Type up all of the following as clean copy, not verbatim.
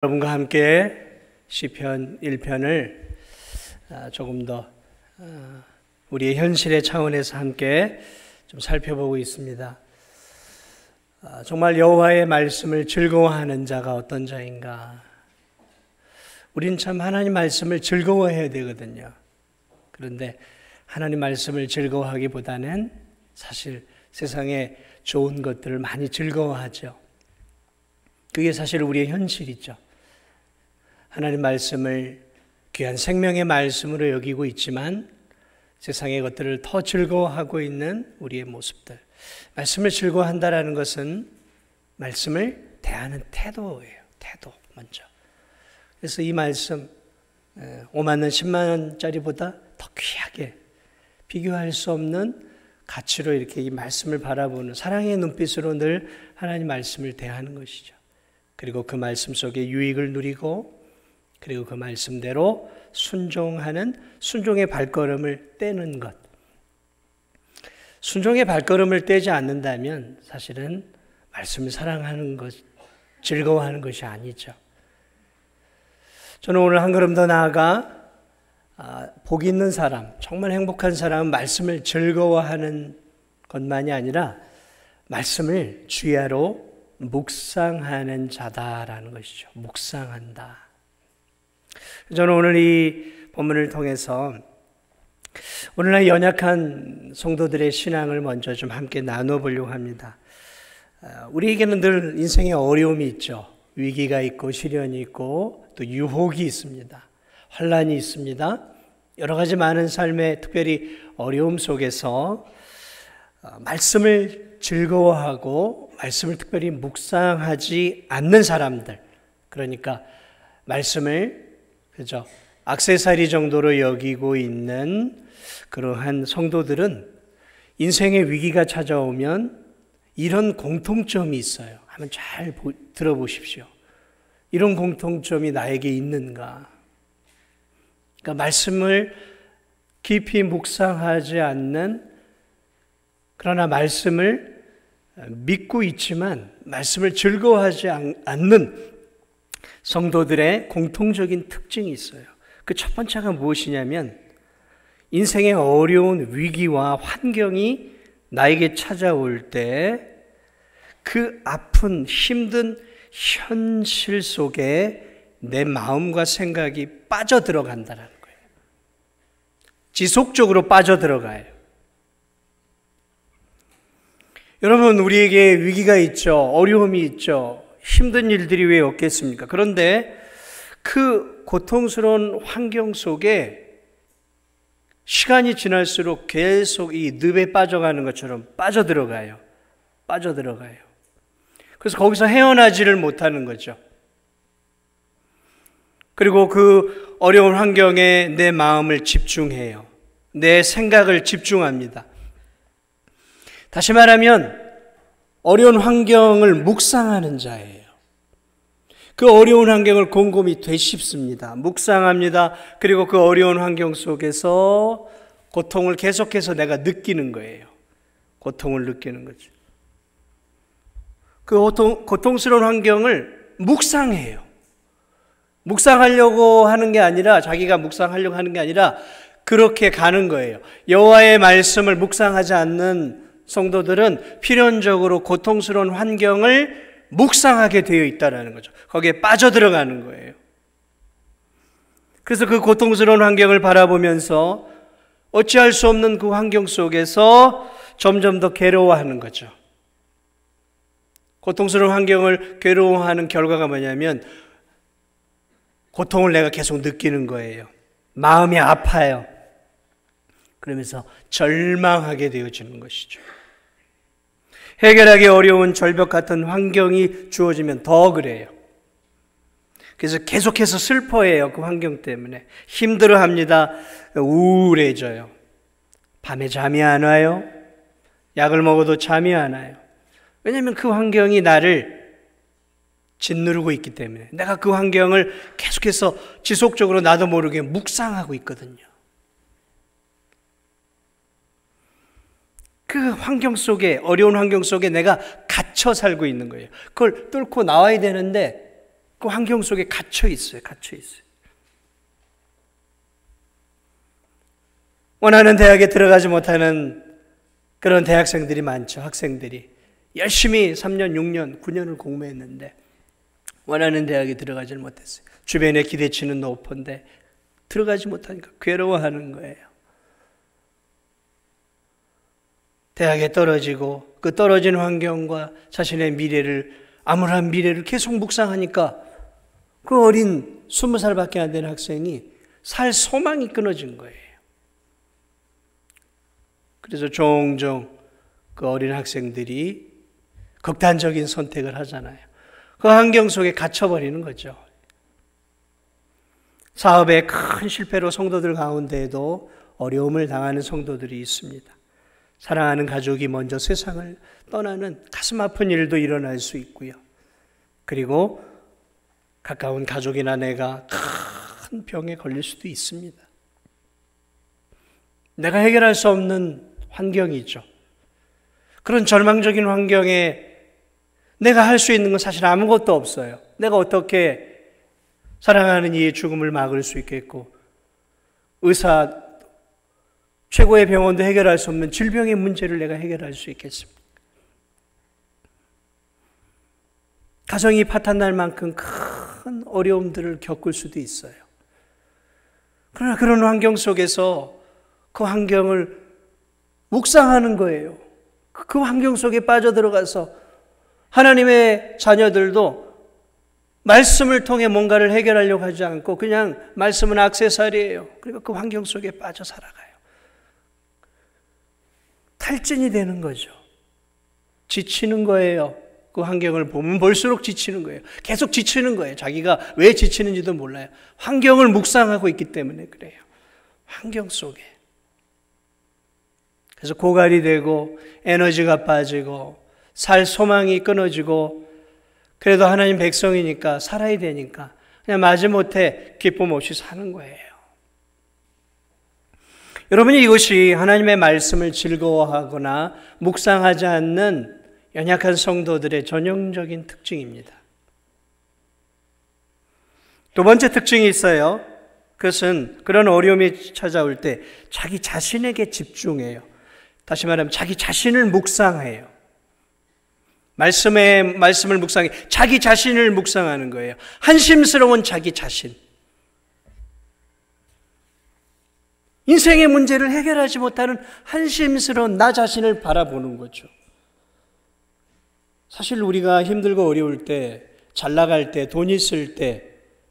여러분과 함께 시편 1편을 조금 더 우리의 현실의 차원에서 함께 좀 살펴보고 있습니다. 정말 여호와의 말씀을 즐거워하는 자가 어떤 자인가? 우린 참 하나님 말씀을 즐거워해야 되거든요. 그런데 하나님 말씀을 즐거워하기보다는 사실 세상에 좋은 것들을 많이 즐거워하죠. 그게 사실 우리의 현실이죠. 하나님 말씀을 귀한 생명의 말씀으로 여기고 있지만 세상의 것들을 더 즐거워하고 있는 우리의 모습들. 말씀을 즐거워한다라는 것은 말씀을 대하는 태도예요. 태도 먼저. 그래서 이 말씀 5만 원, 10만 원짜리보다 더 귀하게 비교할 수 없는 가치로 이렇게 이 말씀을 바라보는 사랑의 눈빛으로 늘 하나님 말씀을 대하는 것이죠. 그리고 그 말씀 속에 유익을 누리고 그리고 그 말씀대로 순종하는 순종의 발걸음을 떼는 것. 순종의 발걸음을 떼지 않는다면 사실은 말씀을 사랑하는 것, 즐거워하는 것이 아니죠. 저는 오늘 한 걸음 더 나아가 복 있는 사람, 정말 행복한 사람은 말씀을 즐거워하는 것만이 아니라 말씀을 주야로 묵상하는 자다라는 것이죠. 묵상한다. 저는 오늘 이 본문을 통해서 오늘날 연약한 성도들의 신앙을 먼저 좀 함께 나눠보려고 합니다. 우리에게는 늘 인생에 어려움이 있죠. 위기가 있고 시련이 있고 또 유혹이 있습니다. 환난이 있습니다. 여러 가지 많은 삶의 특별히 어려움 속에서 말씀을 즐거워하고 말씀을 특별히 묵상하지 않는 사람들, 그러니까 말씀을 그죠 액세서리 정도로 여기고 있는 그러한 성도들은 인생의 위기가 찾아오면 이런 공통점이 있어요. 한번 잘 들어보십시오. 이런 공통점이 나에게 있는가? 그러니까 말씀을 깊이 묵상하지 않는, 그러나 말씀을 믿고 있지만 말씀을 즐거워하지 않는 성도들의 공통적인 특징이 있어요. 그 첫 번째가 무엇이냐면 인생의 어려운 위기와 환경이 나에게 찾아올 때 그 아픈 힘든 현실 속에 내 마음과 생각이 빠져들어간다는 거예요. 지속적으로 빠져들어가요. 여러분, 우리에게 위기가 있죠. 어려움이 있죠. 힘든 일들이 왜 없겠습니까? 그런데 그 고통스러운 환경 속에 시간이 지날수록 계속 이 늪에 빠져가는 것처럼 빠져들어가요. 그래서 거기서 헤어나지를 못하는 거죠. 그리고 그 어려운 환경에 내 마음을 집중해요. 내 생각을 집중합니다. 다시 말하면 어려운 환경을 묵상하는 자예요. 그 어려운 환경을 곰곰이 되씹습니다. 묵상합니다. 그리고 그 어려운 환경 속에서 고통을 계속해서 내가 느끼는 거예요. 고통을 느끼는 거죠. 그 고통스러운 환경을 묵상해요. 묵상하려고 하는 게 아니라, 자기가 묵상하려고 하는 게 아니라 그렇게 가는 거예요. 여호와의 말씀을 묵상하지 않는 성도들은 필연적으로 고통스러운 환경을 묵상하게 되어 있다는 거죠. 거기에 빠져들어가는 거예요. 그래서 그 고통스러운 환경을 바라보면서 어찌할 수 없는 그 환경 속에서 점점 더 괴로워하는 거죠. 고통스러운 환경을 괴로워하는 결과가 뭐냐면 고통을 내가 계속 느끼는 거예요. 마음이 아파요. 그러면서 절망하게 되어지는 것이죠. 해결하기 어려운 절벽 같은 환경이 주어지면 더 그래요. 그래서 계속해서 슬퍼해요. 그 환경 때문에. 힘들어합니다. 우울해져요. 밤에 잠이 안 와요. 약을 먹어도 잠이 안 와요. 왜냐하면 그 환경이 나를 짓누르고 있기 때문에. 내가 그 환경을 계속해서 지속적으로 나도 모르게 묵상하고 있거든요. 그 환경 속에, 어려운 환경 속에 내가 갇혀 살고 있는 거예요. 그걸 뚫고 나와야 되는데 그 환경 속에 갇혀 있어요. 갇혀 있어요. 원하는 대학에 들어가지 못하는 그런 대학생들이 많죠. 학생들이 열심히 3년, 6년, 9년을 공부했는데 원하는 대학에 들어가지 못했어요. 주변의 기대치는 높은데 들어가지 못하니까 괴로워하는 거예요. 대학에 떨어지고 그 떨어진 환경과 자신의 미래를, 암울한 미래를 계속 묵상하니까 그 어린 20살밖에 안 된 학생이 살 소망이 끊어진 거예요. 그래서 종종 그 어린 학생들이 극단적인 선택을 하잖아요. 그 환경 속에 갇혀버리는 거죠. 사업의 큰 실패로 성도들 가운데에도 어려움을 당하는 성도들이 있습니다. 사랑하는 가족이 먼저 세상을 떠나는 가슴 아픈 일도 일어날 수 있고요. 그리고 가까운 가족이나 내가 큰 병에 걸릴 수도 있습니다. 내가 해결할 수 없는 환경이죠. 그런 절망적인 환경에 내가 할 수 있는 건 사실 아무것도 없어요. 내가 어떻게 사랑하는 이의 죽음을 막을 수 있겠고, 의사, 최고의 병원도 해결할 수 없는 질병의 문제를 내가 해결할 수 있겠습니까? 가정이 파탄날 만큼 큰 어려움들을 겪을 수도 있어요. 그러나 그런 환경 속에서 그 환경을 묵상하는 거예요. 그 환경 속에 빠져들어가서 하나님의 자녀들도 말씀을 통해 뭔가를 해결하려고 하지 않고 그냥 말씀은 액세서리예요. 그리고 그 환경 속에 빠져 살아가요. 탈진이 되는 거죠. 지치는 거예요. 그 환경을 보면 볼수록 지치는 거예요. 계속 지치는 거예요. 자기가 왜 지치는지도 몰라요. 환경을 묵상하고 있기 때문에 그래요. 환경 속에. 그래서 고갈이 되고 에너지가 빠지고 살 소망이 끊어지고, 그래도 하나님 백성이니까 살아야 되니까 그냥 마지못해 기쁨 없이 사는 거예요. 여러분이 이것이 하나님의 말씀을 즐거워하거나 묵상하지 않는 연약한 성도들의 전형적인 특징입니다. 두 번째 특징이 있어요. 그것은 그런 어려움이 찾아올 때 자기 자신에게 집중해요. 다시 말하면 자기 자신을 묵상해요. 말씀을 묵상해. 자기 자신을 묵상하는 거예요. 한심스러운 자기 자신. 인생의 문제를 해결하지 못하는 한심스러운 나 자신을 바라보는 거죠. 사실 우리가 힘들고 어려울 때, 잘 나갈 때, 돈 있을 때,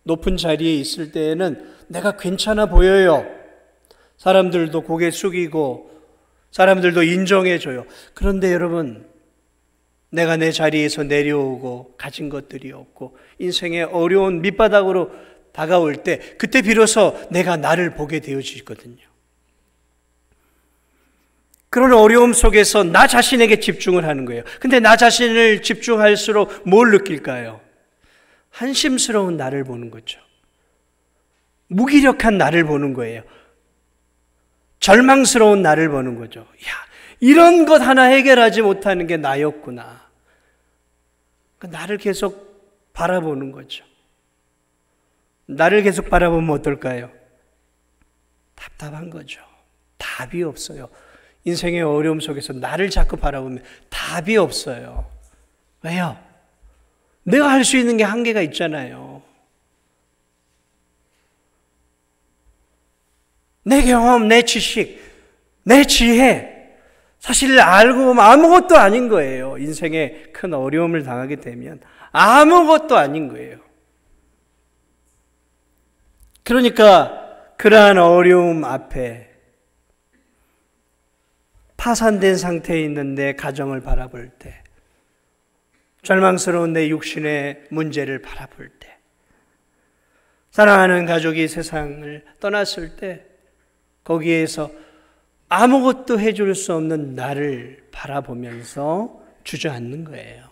높은 자리에 있을 때에는 내가 괜찮아 보여요. 사람들도 고개 숙이고 사람들도 인정해줘요. 그런데 여러분, 내가 내 자리에서 내려오고 가진 것들이 없고 인생의 어려운 밑바닥으로 다가올 때, 그때 비로소 내가 나를 보게 되어지거든요. 그런 어려움 속에서 나 자신에게 집중을 하는 거예요. 근데 나 자신을 집중할수록 뭘 느낄까요? 한심스러운 나를 보는 거죠. 무기력한 나를 보는 거예요. 절망스러운 나를 보는 거죠. 야, 이런 것 하나 해결하지 못하는 게 나였구나. 나를 계속 바라보는 거죠. 나를 계속 바라보면 어떨까요? 답답한 거죠. 답이 없어요. 인생의 어려움 속에서 나를 자꾸 바라보면 답이 없어요. 왜요? 내가 할 수 있는 게 한계가 있잖아요. 내 경험, 내 지식, 내 지혜, 사실 알고 보면 아무것도 아닌 거예요. 인생에 큰 어려움을 당하게 되면 아무것도 아닌 거예요. 그러니까 그러한 어려움 앞에 파산된 상태에 있는 내 가정을 바라볼 때, 절망스러운 내 육신의 문제를 바라볼 때, 사랑하는 가족이 세상을 떠났을 때 거기에서 아무것도 해줄 수 없는 나를 바라보면서 주저앉는 거예요.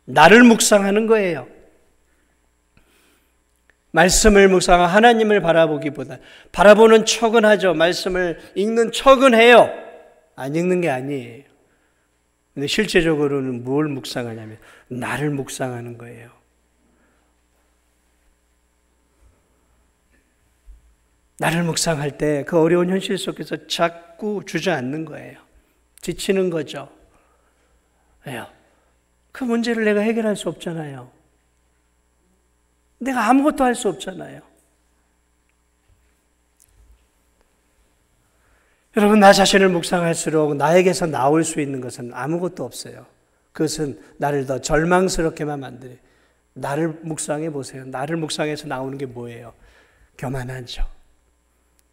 나를 묵상하는 거예요. 말씀을 묵상하고 하나님을 바라보기보다, 바라보는 척은 하죠. 말씀을 읽는 척은 해요. 안 읽는 게 아니에요. 근데 실제적으로는 뭘 묵상하냐면 나를 묵상하는 거예요. 나를 묵상할 때 그 어려운 현실 속에서 자꾸 주저앉는 거예요. 지치는 거죠. 왜요? 그 문제를 내가 해결할 수 없잖아요. 내가 아무것도 할 수 없잖아요. 여러분, 나 자신을 묵상할수록 나에게서 나올 수 있는 것은 아무것도 없어요. 그것은 나를 더 절망스럽게만 만들어요. 나를 묵상해 보세요. 나를 묵상해서 나오는 게 뭐예요? 교만한 저,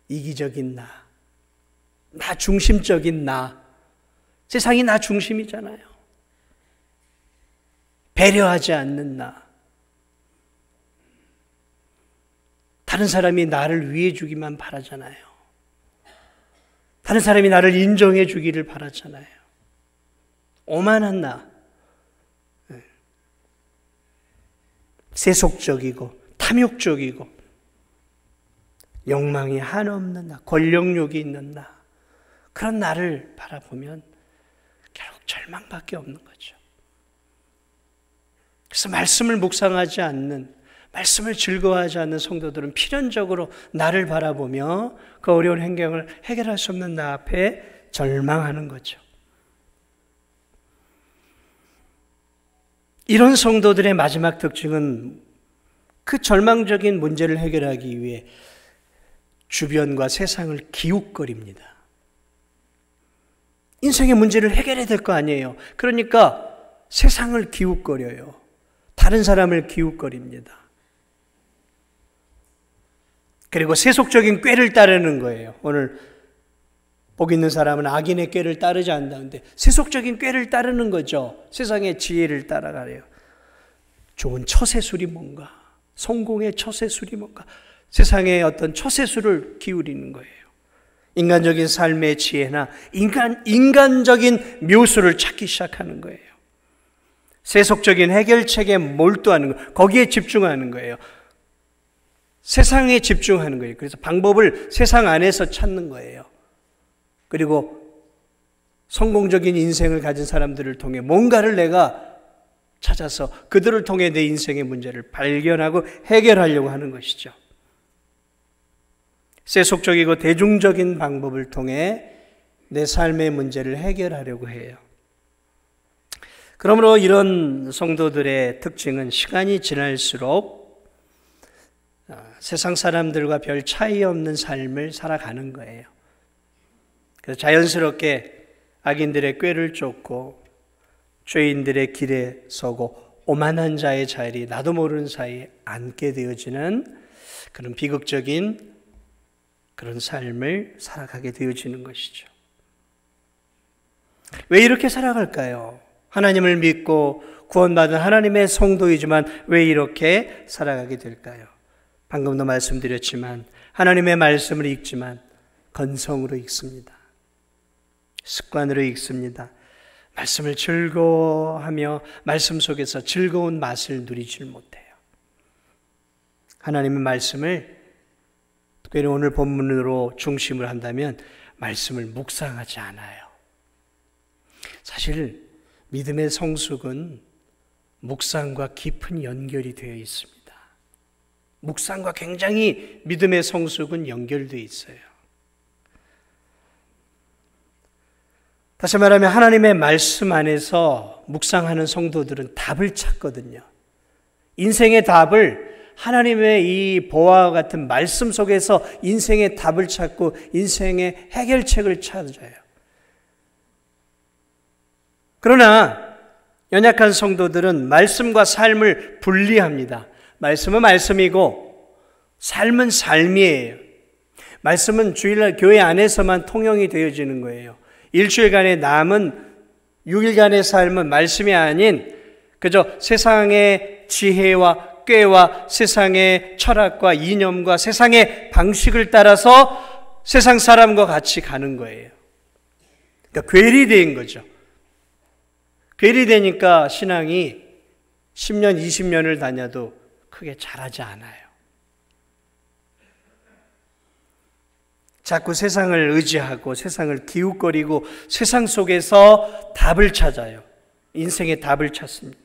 이기적인 나 중심적인 나. 세상이 나 중심이잖아요. 배려하지 않는 나. 다른 사람이 나를 위해 주기만 바라잖아요. 다른 사람이 나를 인정해 주기를 바라잖아요. 오만한 나. 세속적이고 탐욕적이고 욕망이 한없는 나, 권력욕이 있는 나. 그런 나를 바라보면 결국 절망밖에 없는 거죠. 그래서 말씀을 묵상하지 않는, 말씀을 즐거워하지 않는 성도들은 필연적으로 나를 바라보며 그 어려운 환경을 해결할 수 없는 나 앞에 절망하는 거죠. 이런 성도들의 마지막 특징은 그 절망적인 문제를 해결하기 위해 주변과 세상을 기웃거립니다. 인생의 문제를 해결해야 될 거 아니에요. 그러니까 세상을 기웃거려요. 다른 사람을 기웃거립니다. 그리고 세속적인 꾀를 따르는 거예요. 오늘 복 있는 사람은 악인의 꾀를 따르지 않는다는데 세속적인 꾀를 따르는 거죠. 세상의 지혜를 따라가래요. 좋은 처세술이 뭔가, 성공의 처세술이 뭔가, 세상의 어떤 처세술을 기울이는 거예요. 인간적인 삶의 지혜나 인간적인 묘수를 찾기 시작하는 거예요. 세속적인 해결책에 몰두하는 거예요. 거기에 집중하는 거예요. 세상에 집중하는 거예요. 그래서 방법을 세상 안에서 찾는 거예요. 그리고 성공적인 인생을 가진 사람들을 통해 뭔가를 내가 찾아서 그들을 통해 내 인생의 문제를 발견하고 해결하려고 하는 것이죠. 세속적이고 대중적인 방법을 통해 내 삶의 문제를 해결하려고 해요. 그러므로 이런 성도들의 특징은 시간이 지날수록 세상 사람들과 별 차이 없는 삶을 살아가는 거예요. 그래서 자연스럽게 악인들의 꾀를 쫓고 죄인들의 길에 서고 오만한 자의 자리에 나도 모르는 사이에 앉게 되어지는 그런 비극적인 그런 삶을 살아가게 되어지는 것이죠. 왜 이렇게 살아갈까요? 하나님을 믿고 구원받은 하나님의 성도이지만 왜 이렇게 살아가게 될까요? 방금도 말씀드렸지만 하나님의 말씀을 읽지만 건성으로 읽습니다. 습관으로 읽습니다. 말씀을 즐거워하며 말씀 속에서 즐거운 맛을 누리질 못해요. 하나님의 말씀을 특별히 오늘 본문으로 중심을 한다면 말씀을 묵상하지 않아요. 사실 믿음의 성숙은 묵상과 깊은 연결이 되어 있습니다. 묵상과 굉장히 믿음의 성숙은 연결되어 있어요. 다시 말하면 하나님의 말씀 안에서 묵상하는 성도들은 답을 찾거든요. 인생의 답을 하나님의 이 보화와 같은 말씀 속에서 인생의 답을 찾고 인생의 해결책을 찾아요. 그러나 연약한 성도들은 말씀과 삶을 분리합니다. 말씀은 말씀이고 삶은 삶이에요. 말씀은 주일날 교회 안에서만 통용이 되어지는 거예요. 일주일간의 남은 6일간의 삶은 말씀이 아닌 그저 세상의 지혜와 꾀와 세상의 철학과 이념과 세상의 방식을 따라서 세상 사람과 같이 가는 거예요. 그러니까 괴리된 거죠. 괴리되니까 신앙이 10년, 20년을 다녀도 크게 자라지 않아요. 자꾸 세상을 의지하고 세상을 기웃거리고 세상 속에서 답을 찾아요. 인생의 답을 찾습니다.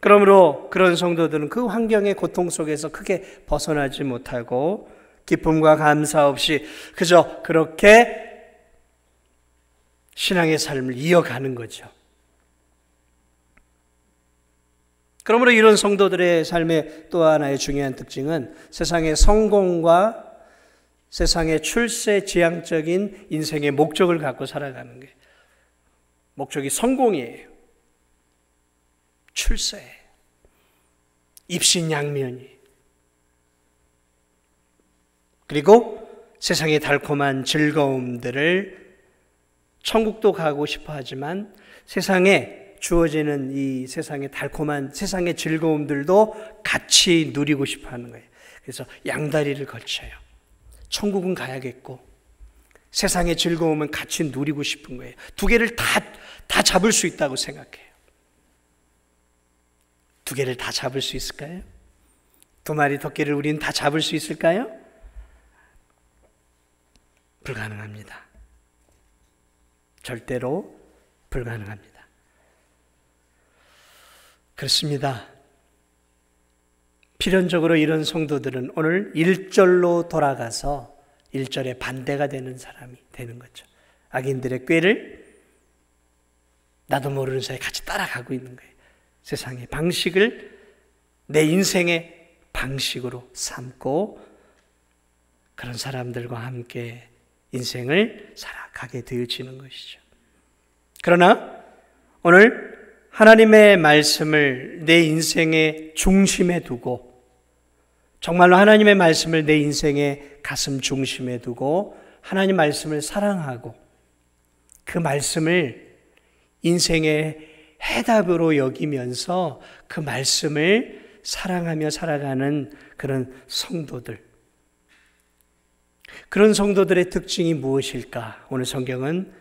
그러므로 그런 성도들은 그 환경의 고통 속에서 크게 벗어나지 못하고 기쁨과 감사 없이 그저 그렇게 신앙의 삶을 이어가는 거죠. 그러므로 이런 성도들의 삶의 또 하나의 중요한 특징은 세상의 성공과 세상의 출세지향적인 인생의 목적을 갖고 살아가는 게 목적이 성공이에요. 출세, 입신양면이. 그리고 세상의 달콤한 즐거움들을 천국도 가고 싶어 하지만 세상에 주어지는 이 세상의 달콤한 세상의 즐거움들도 같이 누리고 싶어 하는 거예요. 그래서 양다리를 걸쳐요. 천국은 가야겠고 세상의 즐거움은 같이 누리고 싶은 거예요. 두 개를 다 잡을 수 있다고 생각해요. 두 개를 다 잡을 수 있을까요? 두 마리 토끼를 우리는 다 잡을 수 있을까요? 불가능합니다. 절대로 불가능합니다. 그렇습니다. 필연적으로 이런 성도들은 오늘 1절로 돌아가서 1절에 반대가 되는 사람이 되는 거죠. 악인들의 꾀를 나도 모르는 사이에 같이 따라가고 있는 거예요. 세상의 방식을 내 인생의 방식으로 삼고 그런 사람들과 함께 인생을 살아가게 되어지는 것이죠. 그러나 오늘 하나님의 말씀을 내 인생의 중심에 두고 정말로 하나님의 말씀을 내 인생의 가슴 중심에 두고 하나님 말씀을 사랑하고 그 말씀을 인생의 해답으로 여기면서 그 말씀을 사랑하며 살아가는 그런 성도들, 그런 성도들의 특징이 무엇일까? 오늘 성경은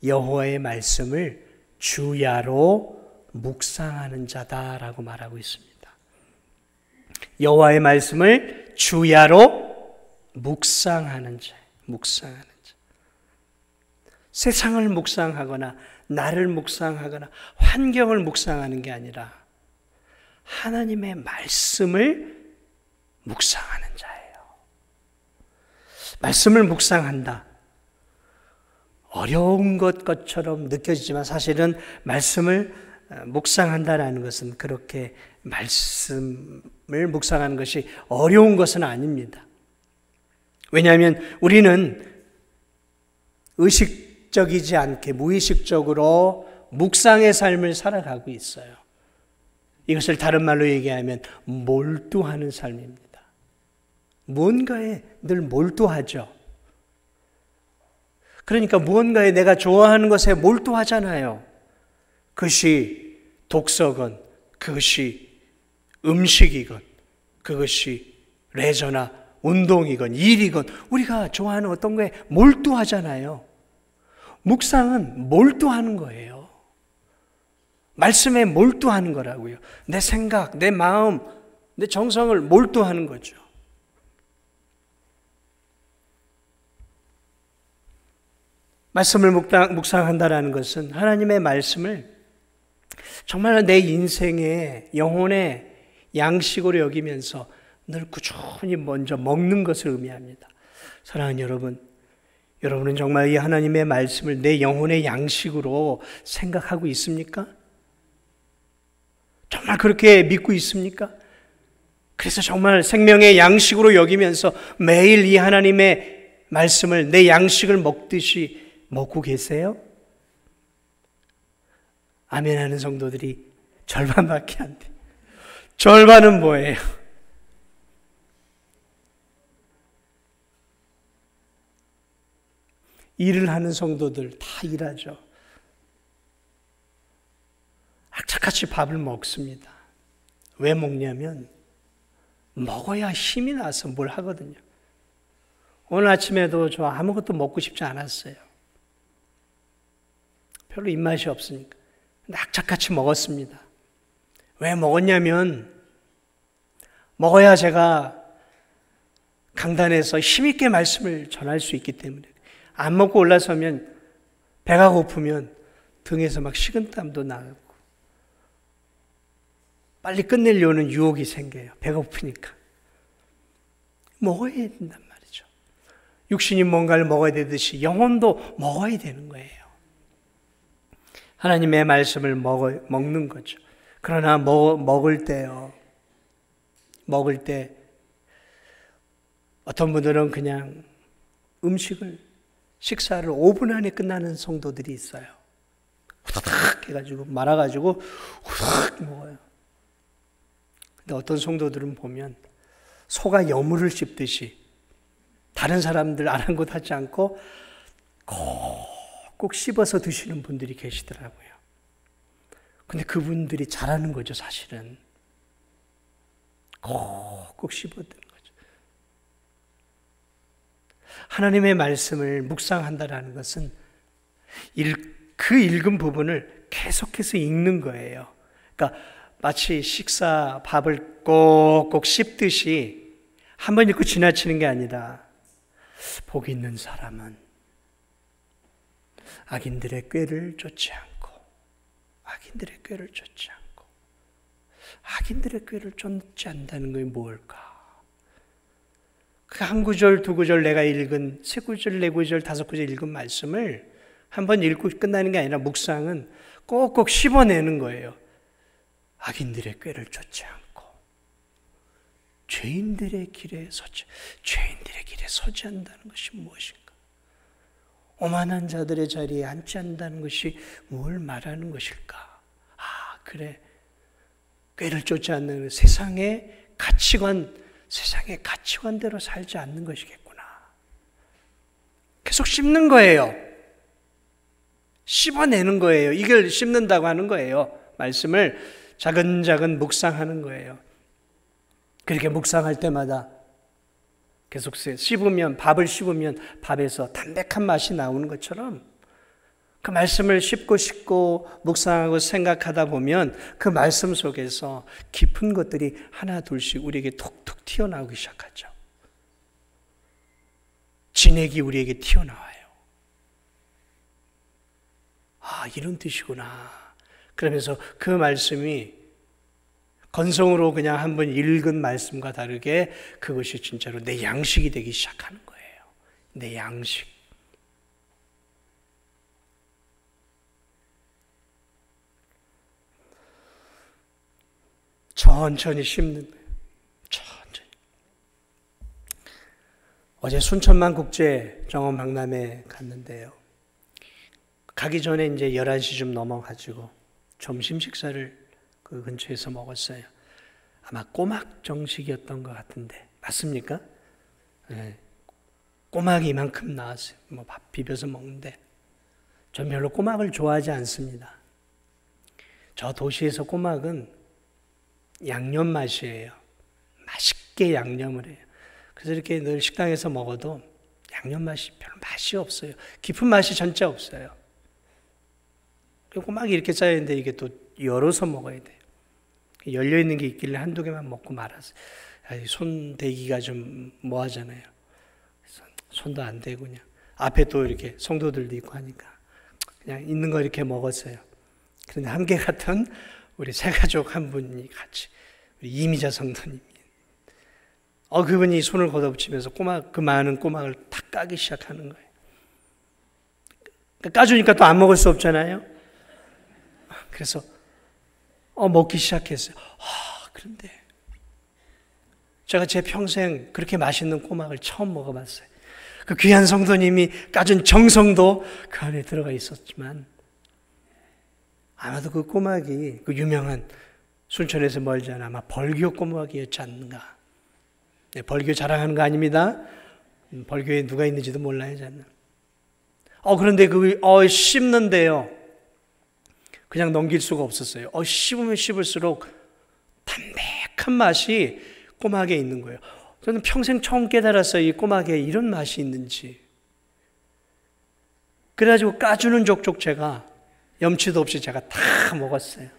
여호와의 말씀을 주야로 묵상하는 자다라고 말하고 있습니다. 여호와의 말씀을 주야로 묵상하는 자, 묵상하는 자. 세상을 묵상하거나 나를 묵상하거나 환경을 묵상하는 게 아니라 하나님의 말씀을 묵상하는 자예요. 말씀을 묵상한다. 어려운 것처럼 느껴지지만 사실은 말씀을 묵상한다라는 것은 그렇게 말씀을 묵상하는 것이 어려운 것은 아닙니다. 왜냐하면 우리는 의식적이지 않게 무의식적으로 묵상의 삶을 살아가고 있어요. 이것을 다른 말로 얘기하면 몰두하는 삶입니다. 무언가에 늘 몰두하죠. 그러니까 무언가에 내가 좋아하는 것에 몰두하잖아요. 그것이 독서건, 그것이 음식이건, 그것이 레저나 운동이건 일이건 우리가 좋아하는 어떤 거에 몰두하잖아요. 묵상은 몰두하는 거예요. 말씀에 몰두하는 거라고요. 내 생각, 내 마음, 내 정성을 몰두하는 거죠. 말씀을 묵상한다라는 것은 하나님의 말씀을 정말 내 인생의 영혼의 양식으로 여기면서 늘 꾸준히 먼저 먹는 것을 의미합니다. 사랑하는 여러분, 여러분은 정말 이 하나님의 말씀을 내 영혼의 양식으로 생각하고 있습니까? 정말 그렇게 믿고 있습니까? 그래서 정말 생명의 양식으로 여기면서 매일 이 하나님의 말씀을 내 양식을 먹듯이 먹고 계세요? 아멘 하는 성도들이 절반밖에 안 돼. 절반은 뭐예요? 일을 하는 성도들 다 일하죠. 악착같이 밥을 먹습니다. 왜 먹냐면 먹어야 힘이 나서 뭘 하거든요. 오늘 아침에도 저 아무것도 먹고 싶지 않았어요. 별로 입맛이 없으니까. 근데 악착같이 먹었습니다. 왜 먹었냐면 먹어야 제가 강단에서 힘있게 말씀을 전할 수 있기 때문에. 안 먹고 올라서면 배가 고프면 등에서 막 식은땀도 나고 빨리 끝내려는 유혹이 생겨요. 배고프니까. 먹어야 된단 말이죠. 육신이 뭔가를 먹어야 되듯이 영혼도 먹어야 되는 거예요. 하나님의 말씀을 먹는 거죠. 그러나 먹을 때요. 먹을 때 어떤 분들은 그냥 식사를 5분 안에 끝나는 성도들이 있어요. 후다닥 해가지고 말아가지고 후다닥 먹어요. 근데 어떤 성도들은 보면 소가 여물을 씹듯이 다른 사람들 아랑곳하지 않고 꼭 씹어서 드시는 분들이 계시더라고요. 근데 그분들이 잘하는 거죠, 사실은. 꼭 씹어드는 거죠. 하나님의 말씀을 묵상한다라는 것은 그 읽은 부분을 계속해서 읽는 거예요. 그러니까 마치 밥을 꼭꼭 씹듯이 한 번 읽고 지나치는 게 아니라 복 있는 사람은 악인들의 꾀를 쫓지 않고 악인들의 꾀를 쫓지 않는다는 게 뭘까? 그 한 구절, 두 구절 내가 읽은 세 구절, 네 구절, 다섯 구절 읽은 말씀을 한 번 읽고 끝나는 게 아니라 묵상은 꼭꼭 씹어내는 거예요. 악인들의 꾀를 쫓지 않고 죄인들의 길에 서지 않는다는 것이 무엇인가? 오만한 자들의 자리에 앉지 않는다는 것이 뭘 말하는 것일까? 그래. 꾀를 쫓지 않는 세상의 가치관대로 살지 않는 것이겠구나. 계속 씹는 거예요. 씹어내는 거예요. 이걸 씹는다고 하는 거예요. 말씀을 자근자근 묵상하는 거예요. 그렇게 묵상할 때마다 계속 밥을 씹으면 밥에서 담백한 맛이 나오는 것처럼 그 말씀을 씹고 묵상하고 생각하다 보면 그 말씀 속에서 깊은 것들이 하나 둘씩 우리에게 톡톡 튀어나오기 시작하죠. 진액이 우리에게 튀어나와요. 이런 뜻이구나. 그러면서 그 말씀이 건성으로 그냥 한번 읽은 말씀과 다르게 그것이 진짜로 내 양식이 되기 시작하는 거예요. 내 양식. 천천히 씹는 거예요. 천천히. 어제 순천만 국제 정원 박람회 갔는데요. 가기 전에 이제 11시쯤 넘어가지고 점심 식사를 그 근처에서 먹었어요. 아마 꼬막 정식이었던 것 같은데 맞습니까? 네. 꼬막이 이만큼 나왔어요. 밥 비벼서 먹는데 전 별로 꼬막을 좋아하지 않습니다. 저 도시에서 꼬막은 양념 맛이에요. 맛있게 양념을 해요. 그래서 이렇게 늘 식당에서 먹어도 양념 맛이 별로 맛이 없어요. 깊은 맛이 전혀 없어요. 꼬막이 이렇게 쌓여있는데 이게 또 열어서 먹어야 돼요. 열려있는 게 있길래 한두 개만 먹고 말았어요. 손 대기가 좀 뭐하잖아요. 손도 안 대고 그냥 앞에 또 이렇게 성도들도 있고 하니까 그냥 있는 거 이렇게 먹었어요. 그런데 한개 같은 우리 세 가족 한 분이 같이 우리 이미자 성도님이 그분이 손을 걷어붙이면서 그 많은 꼬막을 다 까기 시작하는 거예요. 까주니까 또 안 먹을 수 없잖아요. 그래서 먹기 시작했어요. 그런데 제가 제 평생 그렇게 맛있는 꼬막을 처음 먹어봤어요. 그 귀한 성도님이 까준 정성도 그 안에 들어가 있었지만 아마도 그 꼬막이 그 유명한 순천에서 멀지 않아 아마 벌교 꼬막이었지 않는가. 네, 벌교 자랑하는 거 아닙니다. 벌교에 누가 있는지도 몰라요, 저는. 그런데 씹는데요. 그냥 넘길 수가 없었어요. 씹으면 씹을수록 담백한 맛이 꼬막에 있는 거예요. 저는 평생 처음 깨달았어요. 이 꼬막에 이런 맛이 있는지. 그래가지고 까주는 족족 제가 염치도 없이 제가 다 먹었어요.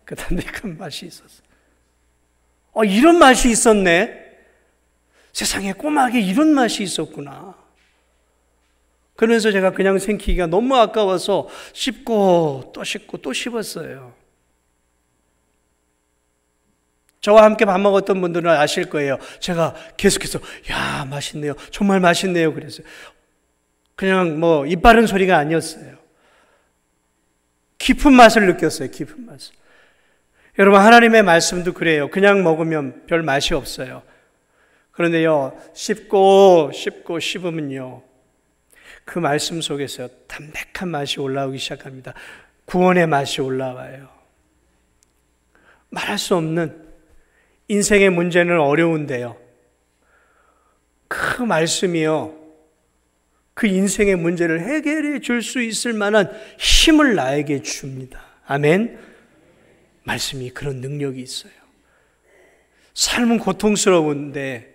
그 담백한 맛이 있었어요. 이런 맛이 있었네. 세상에 꼬막에 이런 맛이 있었구나. 그러면서 제가 그냥 생기기가 너무 아까워서 씹고 또 씹었어요. 저와 함께 밥 먹었던 분들은 아실 거예요. 제가 계속해서 야 맛있네요. 정말 맛있네요. 그랬어요. 그냥 뭐 입 바른 소리가 아니었어요. 깊은 맛을 느꼈어요. 깊은 맛을. 여러분 하나님의 말씀도 그래요. 그냥 먹으면 별 맛이 없어요. 그런데요 씹고 씹으면요 그 말씀 속에서 담백한 맛이 올라오기 시작합니다. 구원의 맛이 올라와요. 말할 수 없는 인생의 문제는 어려운데요. 그 말씀이요. 그 인생의 문제를 해결해 줄 수 있을 만한 힘을 나에게 줍니다. 아멘. 말씀이 그런 능력이 있어요. 삶은 고통스러운데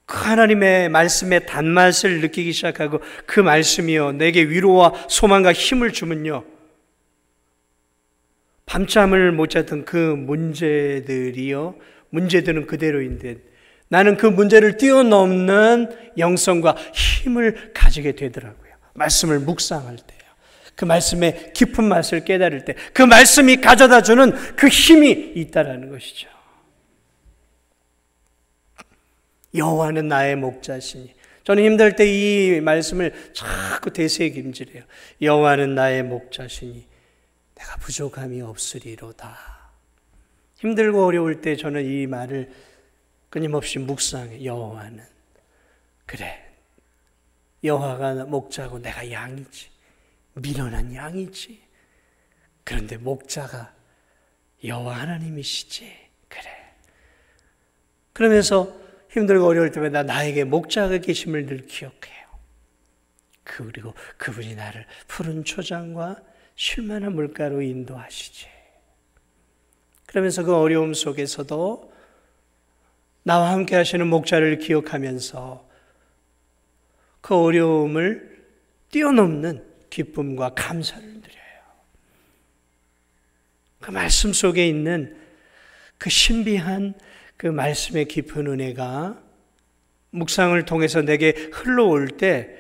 그 하나님의 말씀의 단맛을 느끼기 시작하고 그 말씀이요. 내게 위로와 소망과 힘을 주면요. 밤잠을 못 잤던 그 문제들은 그대로인데 나는 그 문제를 뛰어넘는 영성과 힘을 가지게 되더라고요. 말씀을 묵상할 때요. 그 말씀의 깊은 맛을 깨달을 때 그 말씀이 가져다 주는 그 힘이 있다라는 것이죠. 여호와는 나의 목자시니 저는 힘들 때 이 말씀을 자꾸 되새김질해요. 여호와는 나의 목자시니 내가 부족함이 없으리로다. 힘들고 어려울 때 저는 이 말을 끊임없이 묵상해. 여호와는 그래 여호와가 목자고 내가 양이지. 미련한 양이지. 그런데 목자가 여호와 하나님이시지. 그래. 그러면서 힘들고 어려울 때마다 나에게 목자가 계심을 늘 기억해요. 그리고 그분이 나를 푸른 초장과 쉴만한 물가로 인도하시지. 그러면서 그 어려움 속에서도 나와 함께 하시는 목자를 기억하면서 그 어려움을 뛰어넘는 기쁨과 감사를 드려요. 그 말씀 속에 있는 그 신비한 그 말씀의 깊은 은혜가 묵상을 통해서 내게 흘러올 때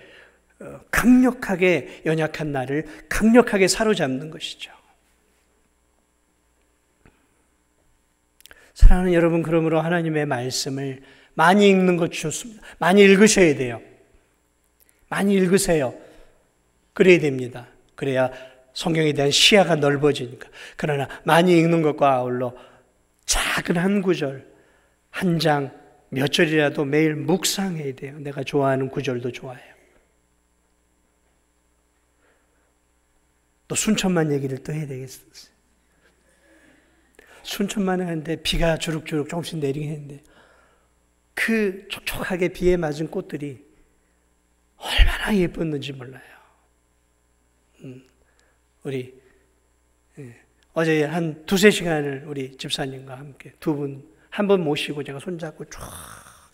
강력하게 연약한 나를 강력하게 사로잡는 것이죠. 사랑하는 여러분, 그러므로 하나님의 말씀을 많이 읽는 것 좋습니다. 많이 읽으셔야 돼요. 많이 읽으세요. 그래야 됩니다. 그래야 성경에 대한 시야가 넓어지니까. 그러나 많이 읽는 것과 아울러 작은 한 구절, 한 장, 몇 절이라도 매일 묵상해야 돼요. 내가 좋아하는 구절도 좋아해요. 또 순천만 얘기를 또 해야 되겠어요. 순천만 하는데 비가 주룩주룩 조금씩 내리긴 했는데 그 촉촉하게 비에 맞은 꽃들이 얼마나 예뻤는지 몰라요. 우리 어제 한 2-3시간을 우리 집사님과 함께 두 분 한 번 모시고 제가 손잡고 쫙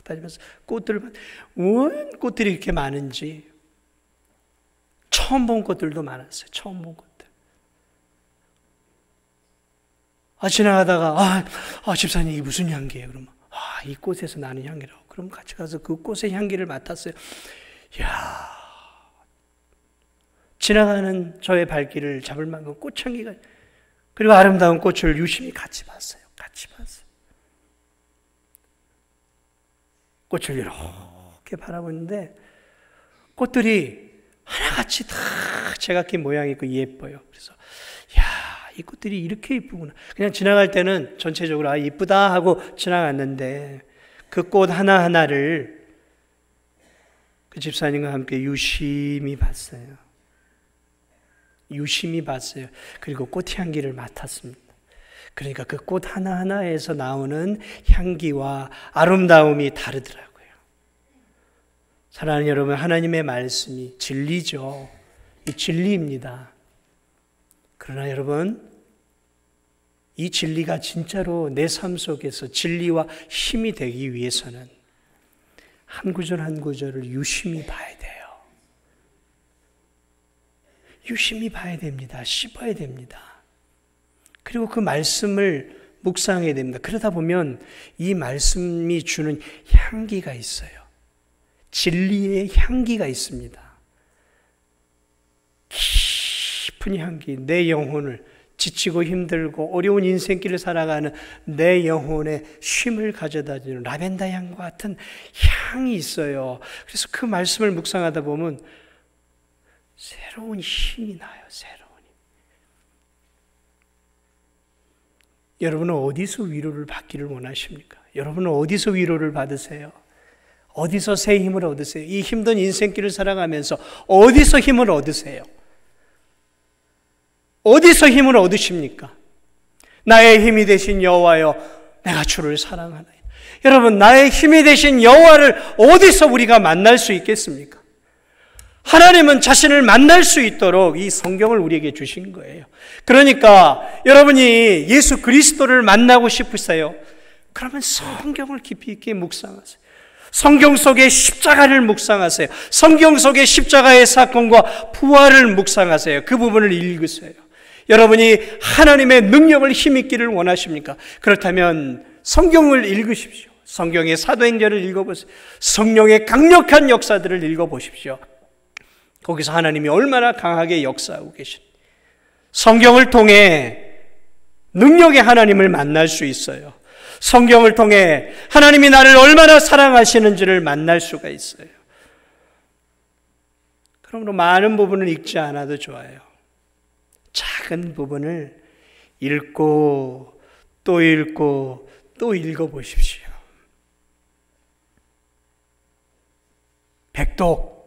다니면서 꽃들을 원 꽃들이 이렇게 많은지 처음 본 꽃들도 많았어요. 처음 본 꽃들. 지나가다가 집사님 이게 무슨 향기예요? 그러면 이 꽃에서 나는 향기라고. 그럼 같이 가서 그 꽃의 향기를 맡았어요. 이야, 지나가는 저의 발길을 잡을 만큼 꽃향기가, 그리고 아름다운 꽃을 유심히 같이 봤어요. 같이 봤어요. 꽃을 이렇게 바라보는데 꽃들이 하나같이 다 제각기 모양이 있고 예뻐요. 그래서 이 꽃들이 이렇게 이쁘구나. 그냥 지나갈 때는 전체적으로 이쁘다 하고 지나갔는데 그 꽃 하나하나를 그 집사님과 함께 유심히 봤어요. 유심히 봤어요. 그리고 꽃향기를 맡았습니다. 그러니까 그 꽃 하나하나에서 나오는 향기와 아름다움이 다르더라고요. 사랑하는 여러분, 하나님의 말씀이 진리죠. 이 진리입니다. 그러나 여러분, 이 진리가 진짜로 내 삶 속에서 진리와 힘이 되기 위해서는 한 구절 한 구절을 유심히 봐야 돼요. 유심히 봐야 됩니다. 씹어야 됩니다. 그리고 그 말씀을 묵상해야 됩니다. 그러다 보면 이 말씀이 주는 향기가 있어요. 진리의 향기가 있습니다. 깊은 향기, 내 영혼을 지치고 힘들고 어려운 인생길을 살아가는 내 영혼에 쉼을 가져다주는 라벤더 향과 같은 향이 있어요. 그래서 그 말씀을 묵상하다 보면 새로운 힘이 나요. 새로운 힘. 여러분은 어디서 위로를 받기를 원하십니까? 여러분은 어디서 위로를 받으세요? 어디서 새 힘을 얻으세요? 이 힘든 인생길을 살아가면서 어디서 힘을 얻으세요? 어디서 힘을 얻으십니까? 나의 힘이 되신 여호와여, 내가 주를 사랑하나이다. 여러분, 나의 힘이 되신 여호와를 어디서 우리가 만날 수 있겠습니까? 하나님은 자신을 만날 수 있도록 이 성경을 우리에게 주신 거예요. 그러니까 여러분이 예수 그리스도를 만나고 싶으세요? 그러면 성경을 깊이 있게 묵상하세요. 성경 속의 십자가를 묵상하세요. 성경 속의 십자가의 사건과 부활을 묵상하세요. 그 부분을 읽으세요. 여러분이 하나님의 능력을 힘있기를 원하십니까? 그렇다면 성경을 읽으십시오. 성경의 사도행전을 읽어보세요. 성령의 강력한 역사들을 읽어보십시오. 거기서 하나님이 얼마나 강하게 역사하고 계십니까? 성경을 통해 능력의 하나님을 만날 수 있어요. 성경을 통해 하나님이 나를 얼마나 사랑하시는지를 만날 수가 있어요. 그러므로 많은 부분을 읽지 않아도 좋아요. 작은 부분을 읽고 또 읽고 또 읽어보십시오. 백독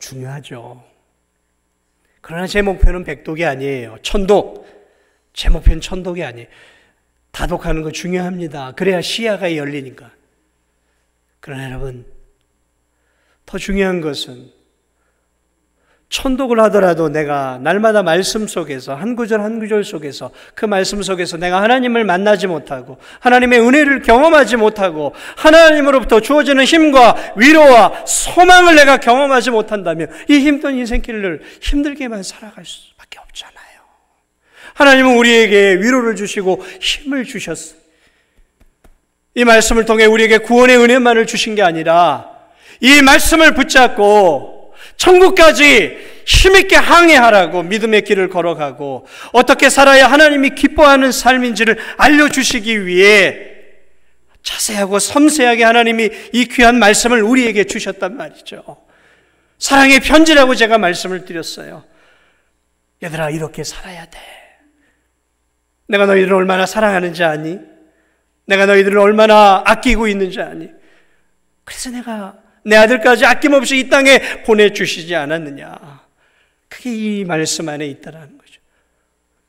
중요하죠. 그러나 제 목표는 백독이 아니에요. 천독. 제 목표는 천독이 아니에요. 다독하는 거 중요합니다. 그래야 시야가 열리니까. 그러나 여러분, 더 중요한 것은 천독을 하더라도 내가 날마다 말씀 속에서 한 구절 한 구절 속에서 그 말씀 속에서 내가 하나님을 만나지 못하고 하나님의 은혜를 경험하지 못하고 하나님으로부터 주어지는 힘과 위로와 소망을 내가 경험하지 못한다면 이 힘든 인생길을 힘들게만 살아갈 수밖에 없잖아요. 하나님은 우리에게 위로를 주시고 힘을 주셨어요. 이 말씀을 통해 우리에게 구원의 은혜만을 주신 게 아니라 이 말씀을 붙잡고 천국까지 힘있게 항해하라고 믿음의 길을 걸어가고 어떻게 살아야 하나님이 기뻐하는 삶인지를 알려주시기 위해 자세하고 섬세하게 하나님이 이 귀한 말씀을 우리에게 주셨단 말이죠. 사랑의 편지라고 제가 말씀을 드렸어요. 얘들아, 이렇게 살아야 돼. 내가 너희들을 얼마나 사랑하는지 아니? 내가 너희들을 얼마나 아끼고 있는지 아니? 그래서 내가 내 아들까지 아낌없이 이 땅에 보내주시지 않았느냐. 그게 이 말씀 안에 있다는 거죠.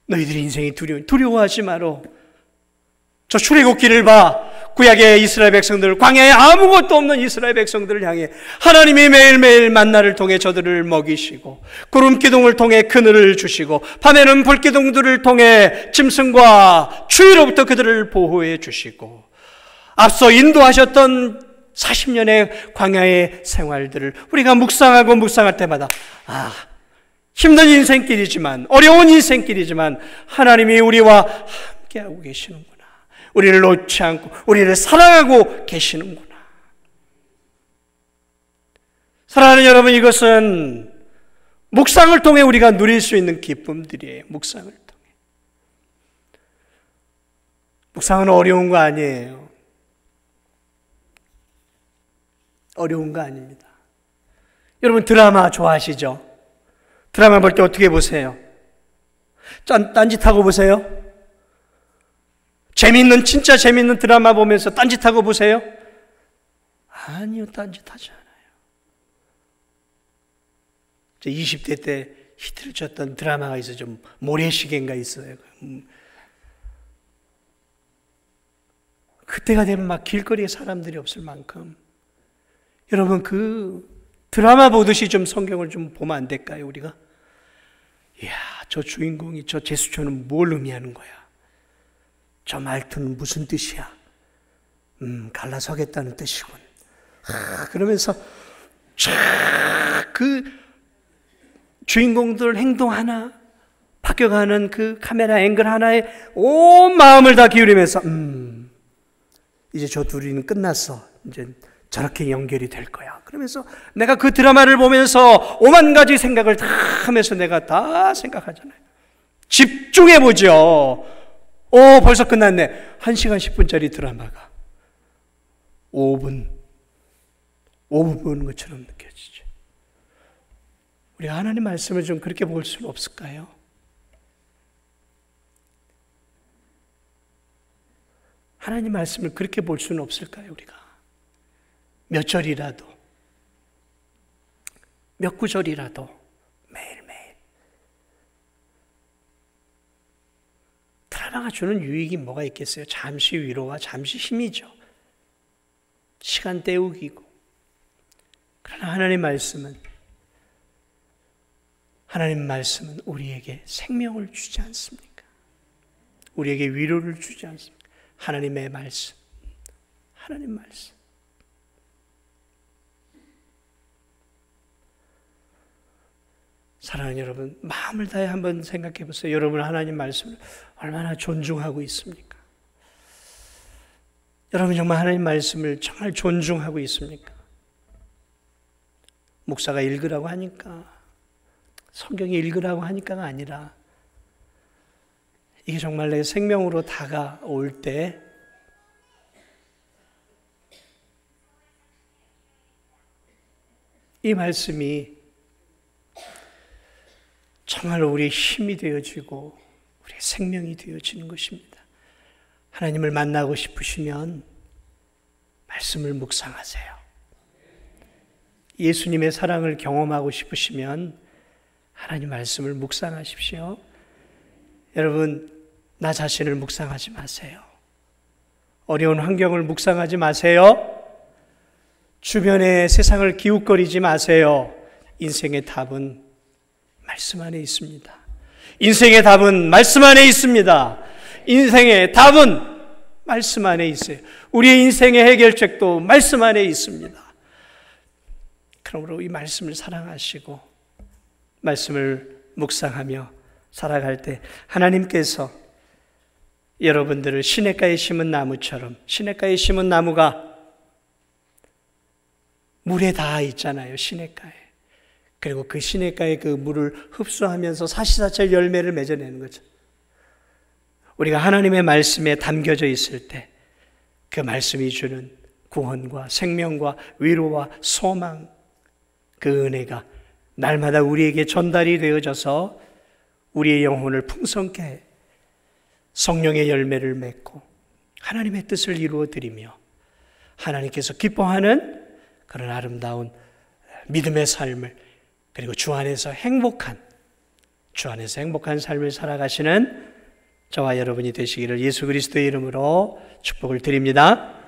너희들의 인생이 두려워하지 마라. 저 출애굽기를 봐. 구약의 이스라엘 백성들, 광야에 아무것도 없는 이스라엘 백성들을 향해 하나님이 매일매일 만나를 통해 저들을 먹이시고 구름기둥을 통해 그늘을 주시고 밤에는 불기둥들을 통해 짐승과 추위로부터 그들을 보호해 주시고 앞서 인도하셨던 40년의 광야의 생활들을 우리가 묵상할 때마다 힘든 인생길이지만 어려운 인생길이지만 하나님이 우리와 함께하고 계시는구나. 우리를 놓지 않고 우리를 사랑하고 계시는구나. 사랑하는 여러분, 이것은 묵상을 통해 우리가 누릴 수 있는 기쁨들이에요. 묵상을 통해. 묵상은 어려운 거 아니에요. 어려운 거 아닙니다. 여러분, 드라마 좋아하시죠? 드라마 볼 때 어떻게 보세요? 딴짓하고 보세요? 진짜 재밌는 드라마 보면서 딴짓하고 보세요? 아니요, 딴짓하지 않아요. 20대 때 히트를 쳤던 드라마가 있어요. 좀 모래시계인가 있어요. 그때가 되면 막 길거리에 사람들이 없을 만큼. 여러분, 그 드라마 보듯이 좀 성경을 좀 보면 안 될까요, 우리가? 이야, 저 주인공이 저 제스처는 뭘 의미하는 거야? 저 말투는 무슨 뜻이야? 갈라서겠다는 뜻이군. 그러면서 그 주인공들 행동 하나, 바뀌어가는 그 카메라 앵글 하나에 온 마음을 다 기울이면서 이제 저 둘이는 끝났어. 이제 저렇게 연결이 될 거야. 그러면서 내가 그 드라마를 보면서 오만 가지 생각을 다 하면서 내가 다 생각하잖아요. 집중해보죠. 벌써 끝났네. 1시간 10분짜리 드라마가 5분 보는 것처럼 느껴지죠. 우리가 하나님 말씀을 좀 그렇게 볼 수는 없을까요? 하나님 말씀을 그렇게 볼 수는 없을까요? 우리가 몇 절이라도, 몇 구절이라도 매일매일. 드라마가 주는 유익이 뭐가 있겠어요? 잠시 위로와 잠시 힘이죠. 시간 때우기고. 그러나 하나님 말씀은 우리에게 생명을 주지 않습니까? 우리에게 위로를 주지 않습니까? 하나님 말씀. 사랑하는 여러분, 마음을 다해 한번 생각해 보세요. 여러분 하나님 말씀을 얼마나 존중하고 있습니까? 여러분 정말 하나님 말씀을 정말 존중하고 있습니까? 목사가 읽으라고 하니까, 성경이 읽으라고 하니까가 아니라 이게 정말 내 생명으로 다가올 때 이 말씀이 정말 우리의 힘이 되어지고 우리의 생명이 되어지는 것입니다. 하나님을 만나고 싶으시면 말씀을 묵상하세요. 예수님의 사랑을 경험하고 싶으시면 하나님 말씀을 묵상하십시오. 여러분, 나 자신을 묵상하지 마세요. 어려운 환경을 묵상하지 마세요. 주변의 세상을 기웃거리지 마세요. 인생의 답은 말씀 안에 있습니다. 인생의 답은 말씀 안에 있습니다. 인생의 답은 말씀 안에 있어요. 우리의 인생의 해결책도 말씀 안에 있습니다. 그러므로 이 말씀을 사랑하시고 말씀을 묵상하며 살아갈 때 하나님께서 여러분들을 시냇가에 심은 나무처럼, 시냇가에 심은 나무가 물에 닿아 있잖아요. 시냇가에. 그리고 그 시냇가의 그 물을 흡수하면서 사시사철 열매를 맺어내는 거죠. 우리가 하나님의 말씀에 담겨져 있을 때 그 말씀이 주는 구원과 생명과 위로와 소망, 그 은혜가 날마다 우리에게 전달이 되어져서 우리의 영혼을 풍성케 해 성령의 열매를 맺고 하나님의 뜻을 이루어드리며 하나님께서 기뻐하는 그런 아름다운 믿음의 삶을, 그리고 주 안에서 행복한 삶을 살아가시는 저와 여러분이 되시기를 예수 그리스도의 이름으로 축복을 드립니다.